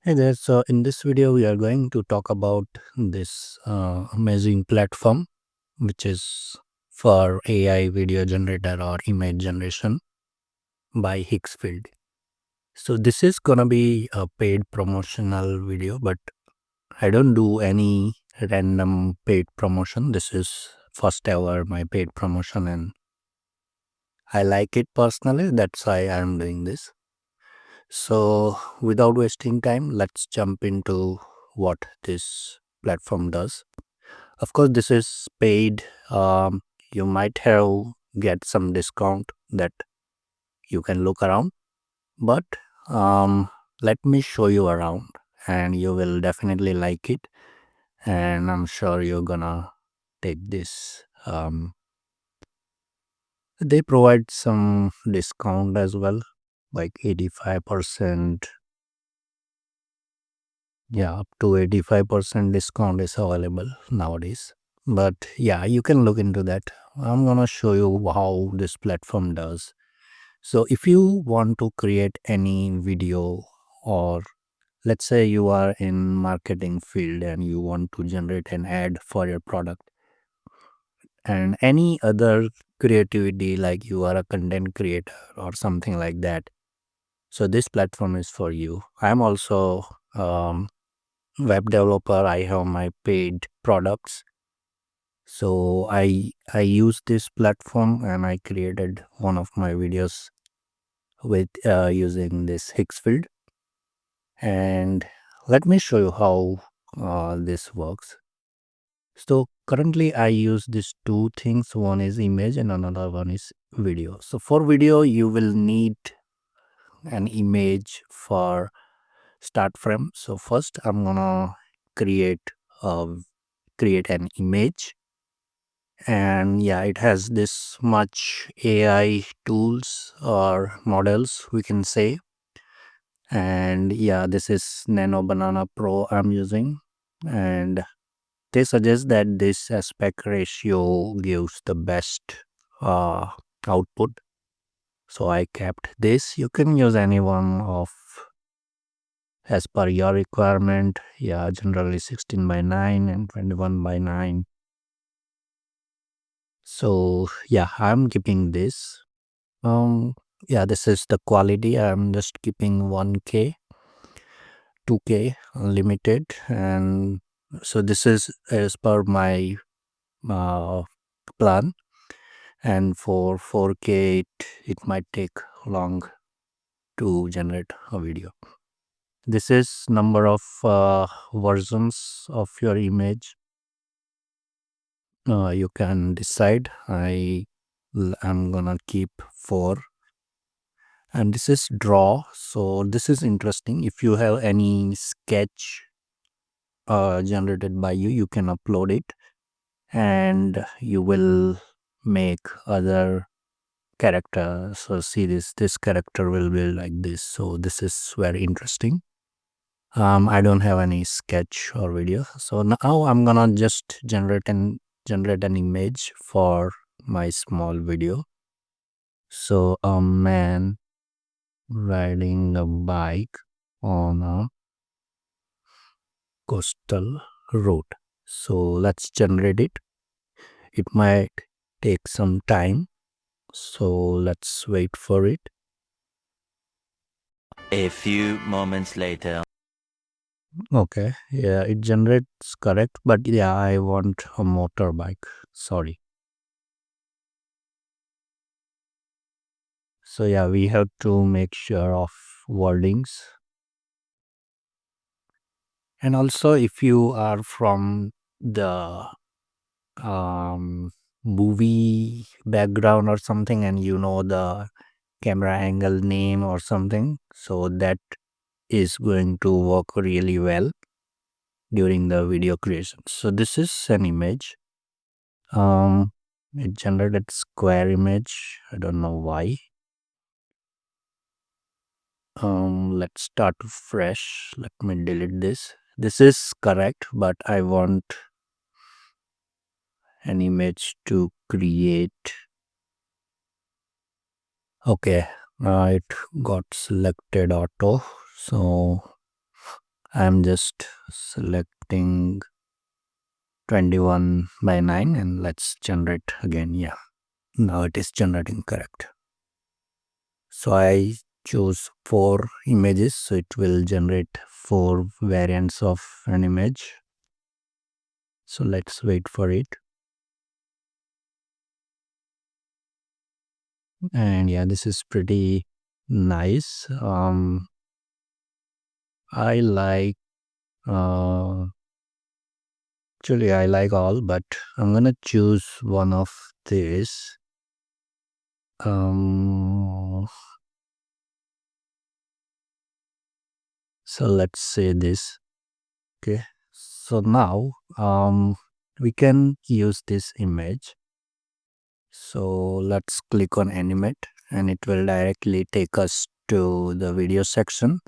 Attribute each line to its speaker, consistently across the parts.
Speaker 1: Hey there, so in this video we are going to talk about this amazing platform which is for AI video generator or image generation by Higgsfield. So this is gonna be a paid promotional video, but I don't do any random paid promotion. This is first ever my paid promotion and I like it personally. That's why I'm doing this. So without wasting time, let's jump into what this platform does. Of course, this is paid. You might have get some discount that you can look around, but let me show you around, and you will definitely like it. And I'm sure you're gonna take this. They provide some discount as well, like 85%. Yeah, up to 85% discount is available nowadays. But yeah, you can look into that. I'm gonna show you how this platform does. So if you want to create any video, or let's say you are in marketing field and you want to generate an ad for your product and any other creativity, like you are a content creator or something like that, so this platform is for you. I'm also web developer. I have my paid products, so I use this platform and I created one of my videos with using this Higgsfield. And let me show you how this works. So currently I use these two things. One is image and another one is video. So for video you will need an image for start frame. So first I'm gonna create a create an image, and yeah, it has this much AI tools or models, we can say. And yeah, this is Nano Banana Pro I'm using, and they suggest that this aspect ratio gives the best uh, output, so I kept this. You can use any one of as per your requirement. Yeah, generally 16:9 and 21:9. So yeah, I'm keeping this. Yeah, this is the quality. I'm just keeping 1K, 2K unlimited, and so this is as per my uh, plan. And for 4K, it might take long to generate a video. This is number of versions of your image. You can decide. I'm gonna keep 4. And this is draw, so this is interesting. If you have any sketch generated by you, you can upload it and you will make other characters. So see, this character will be like this, so this is very interesting. I don't have any sketch or video, so now I'm gonna just generate an image for my small video. So a man riding a bike on a coastal road. So let's generate it. It might take some time, so let's wait for it.
Speaker 2: A few moments later.
Speaker 1: Okay, yeah, it generates correct, but yeah, I want a motorbike. Sorry. So yeah, we have to make sure of wordings. And also, if you are from the um, movie background or something, and you know the camera angle name or something, so that is going to work really well during the video creation. So this is an image. Um, it generated square image. I don't know why. Let's start fresh. Let me delete this. This is correct, but I want an image to create. Okay, it got selected auto. So I'm just selecting 21 by 9 and let's generate again. Yeah, now it is generating correct. So I choose 4 images, so it will generate 4 variants of an image. So let's wait for it. And yeah, this is pretty nice. I like actually I like all, but I'm gonna choose one of these. So let's say this. Okay, so now we can use this image. So let's click on animate and it will directly take us to the video section.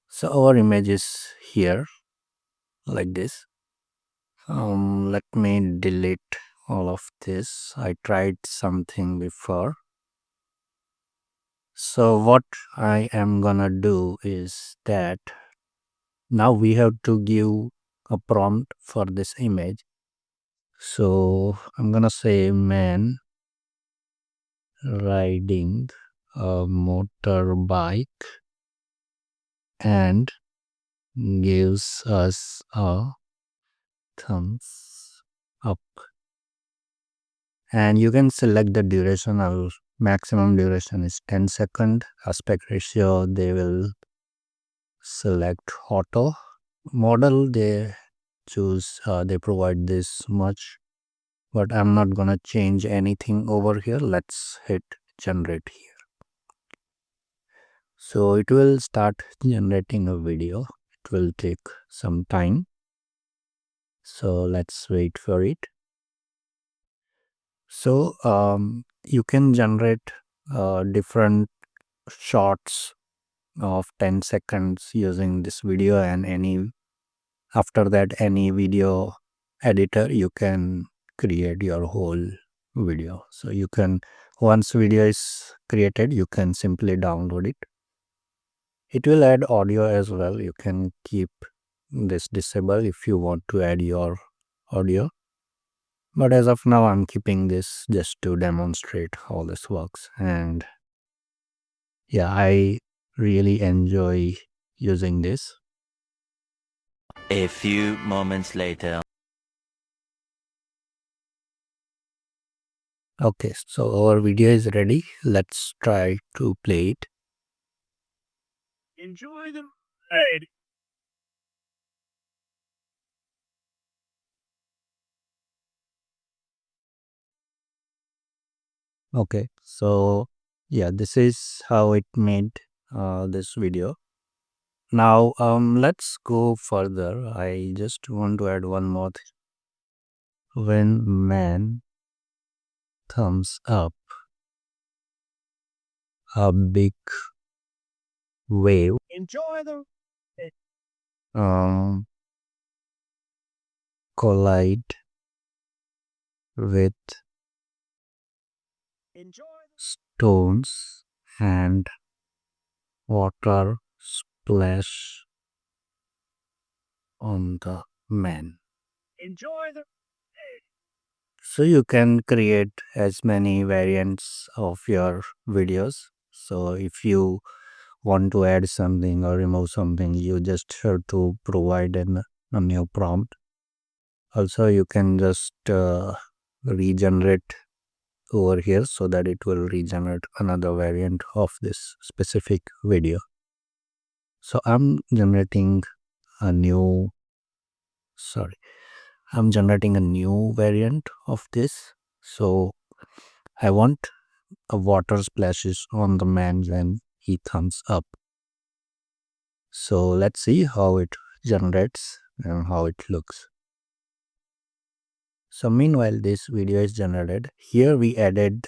Speaker 1: So our image is here like this. Let me delete all of this. I tried something before. So what I am gonna do is that now we have to give a prompt for this image. So I'm gonna say man riding a motorbike and gives us a thumbs up. And you can select the duration. Our maximum duration is 10 second. Aspect ratio they will select auto. Model they choose they provide this much, but I'm not gonna change anything over here. Let's hit generate here. So it will start generating a video. It will take some time, so let's wait for it. So you can generate different shots of 10 seconds using this video, and any after that any video editor you can create your whole video. So you can, once video is created, you can simply download it. It will add audio as well. You can keep this disable if you want to add your audio, but as of now I'm keeping this just to demonstrate how this works. And yeah, I really enjoy using this.
Speaker 2: A few moments later.
Speaker 1: Okay, so our video is ready. Let's try to play it.
Speaker 3: Enjoy the ride.
Speaker 1: Okay, so yeah, this is how it made this video. Now let's go further. I just want to add one more thing. When man thumbs up, a big wave
Speaker 3: Enjoy the
Speaker 1: um, collide with
Speaker 3: enjoy
Speaker 1: stones and water splash on the man.
Speaker 3: enjoy the
Speaker 1: So you can create as many variants of your videos. So if you want to add something or remove something, you just have to provide a new prompt. Also, you can just regenerate over here so that it will regenerate another variant of this specific video. So sorry, I'm generating a new variant of this. So I want a water splashes on the man when he thumbs up. So let's see how it generates and how it looks. So meanwhile this video is generated, here we added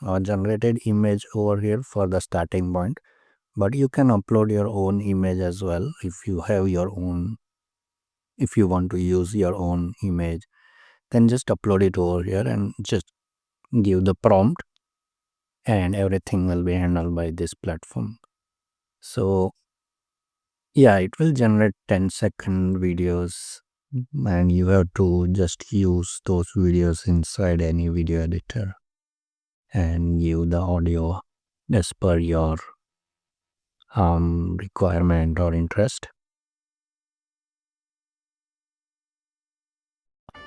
Speaker 1: a generated image over here for the starting point, but you can upload your own image as well if you have your own. If you want to use your own image, then just upload it over here and just give the prompt and everything will be handled by this platform. So Yeah, it will generate 10-second videos, and you have to just use those videos inside any video editor and give the audio as per your requirement or interest.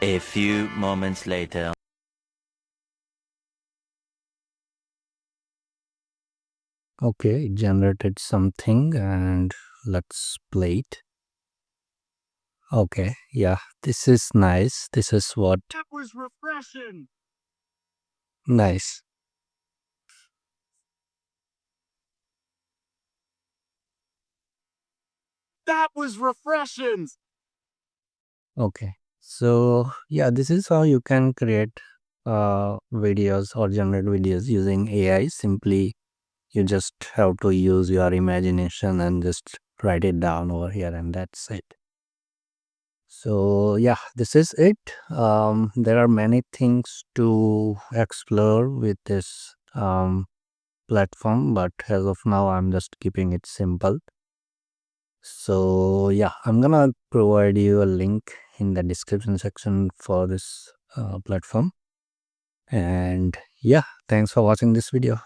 Speaker 2: A few moments later.
Speaker 1: Okay, it generated something, and let's play it. Okay, yeah, this is nice. This is what
Speaker 3: That was refreshing.
Speaker 1: nice.
Speaker 3: That was refreshing.
Speaker 1: Okay, so yeah, this is how you can create videos or generate videos using AI. Simply, you just have to use your imagination and just write it down over here, and that's it. So yeah, this is it. There are many things to explore with this platform, but as of now, I'm just keeping it simple. So yeah, I'm gonna provide you a link in the description section for this platform. And yeah, thanks for watching this video.